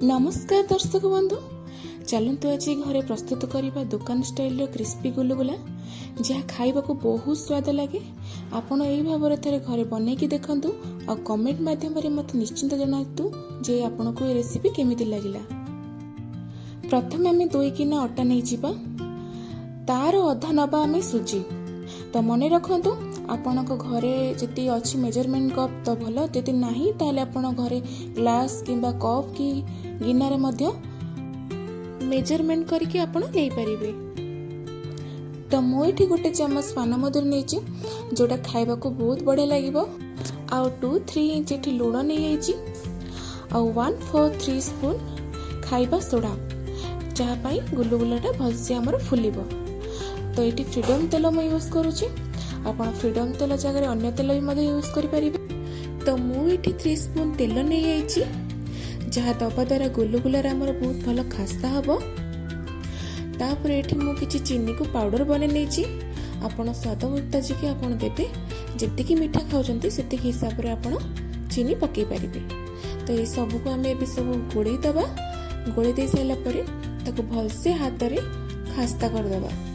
नमस्कार दर्शक बंधु, चलतु आज घरे प्रस्तुत करने दुकान स्टाइल क्रिस्पी गुलुगुला जहाँ खाइबा को बहुत स्वाद लगे। आपण यही भाव थे घरे बनईकी देखु और कमेंट माध्यम मत निश्चिंत जनातु जे आपण को ये रेसिपी केमिति लगिला। प्रथम आम 2 किलो अटा नहीं जीवा, तार अधा नबा आम सुजी। तो मन रखु आपण घरे जी अच्छी मेजरमेंट कप तो भल, जदि नहीं ताले आपण घरे ग्लास किंबा कप कि गिनारे मध्य मेजरमेंट करके आपण ले परिबे। तो मुझे गोटे चमच पान मधुर नहीं जोटा खाइबा को बहुत बढ़िया लगे। आउ 2-3 इंच ये लुण नहीं आउ 1/4 स्पून खाइबा सोडा जहाँपाई गुलुगुलाटा भलसे आमर फुलिब। तो ये फ्रीडम तेल मुझे यूज करुँची, आपण फ्रीडम तेल जगह अन्य तेल भी यूज करें। तो मुझे 3 स्पून तेल नहीं जहाँ दबा द्वारा गुलुगुलार आमर बहुत भल खास्ता हम। तापर ये मुझे चीनी को पाउडर बने नहीं, आपण स्वाद मुताबिक आपण देते जी मीठा खाऊँ से हिसाब से आपण चीनी पकई पारे। तो ये सब को आम ए सब गोड़े दबा, गोड़े दे सारापर ताको भलसे हाथ में खास्ता करदे।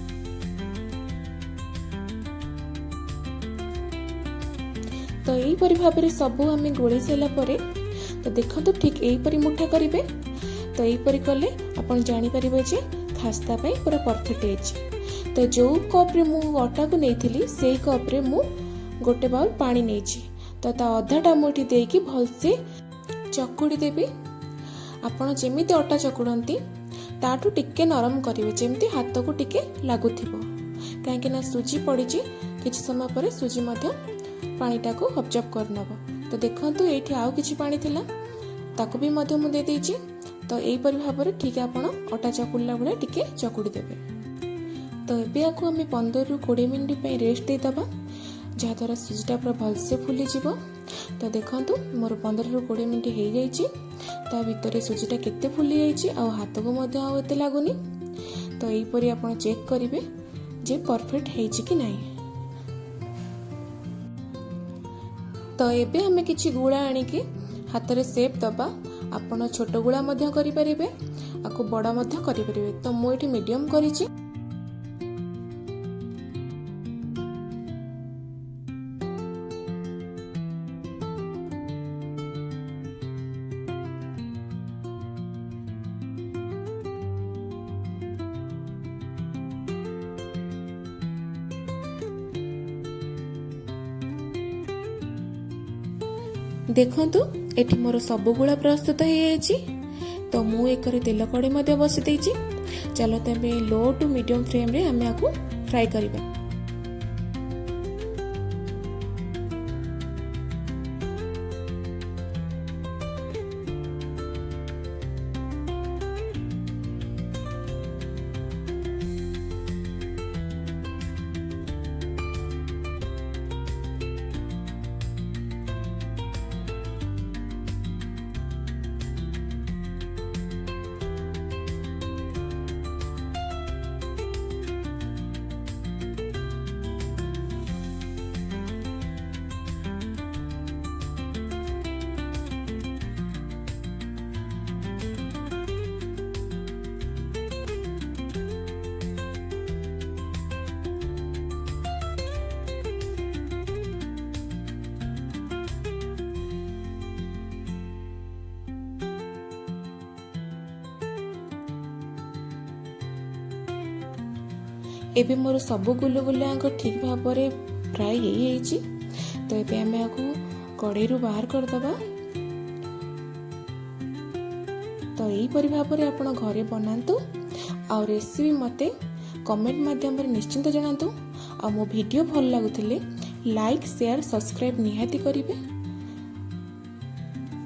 तो यहीपरि भाव में सब आम गोले सारापर तो देखो तो ठीक यहीपरि मुठा करेंगे। तो यहीपरि कले आपन जानी परिबे जे खास्ता पाई पूरा परफेक्ट है। तो जो कप रे मु अटा को नहीं से कप रे मु गोटे बाउल पानी नहीं, तो ता अधाटा मुठी देकी भलसे चकुड़ी देबी। आपन जेमिति अटा चकुड़ती ताठू टिके नरम करेंगे, जेमिति हाथ को टिके लागुथिबो, काहेकि ना सुजी पड़ी किछि समय पर सुजी मध्य पानीटा को ऑब्जर्व कर नब। तो देखंतु एठी आउ किछि पानी थिला ताको भी मध्य मु दे देछि। तो एही परि भाव में ठीक आपण अटा चकुड़ला बेले टिके चकुड़ी देबे। तो एबे आको हम 15 ରୁ 20 मिनिट पे रेस्ट दे दबा, जहाँ द्वारा सुजीटा पूरा भलसे फुली जीवो। तो देखंतु मोर 15 ରୁ 20 मिनिट हो जाइछि। ता भितर सुजीटा केते फुली जाइछि आ हाथ को मध्य आ एते लागुनी। तो एही परि आपण चेक करिवे जे परफेक्ट हेछि कि नाही। तो एबे हमें किछि गुड़ा आनिकी हाथ रे शेप दबा। आपण छोट गुड़ा मध्य करि परिबे, आको बड़ा मध्य करि परिबे। तो मु एठी मीडियम करिछि। देखंतु एठी मोर सब गुड़ा प्रस्तुत हो जाइछि। तो मु एक तेल कड़ी मध्य बसी देछि। चलो तबे लो टू मीडियम फ्लेम रे हमें आको फ्राई करबा। एबे मोर सब गुलुगुला ठीक भाव में फ्राई हो जाइछि। तो एबे हमें आको कड़ाई रू बाहर कर दबा। तो यही परि भाव में आपण घरे बनातु आ रेसिपी मते कमेंट माध्यम निश्चिंत जनातु। आ मो वीडियो भल लागुथिले लाइक शेयर सब्सक्राइब निहाती करिवे।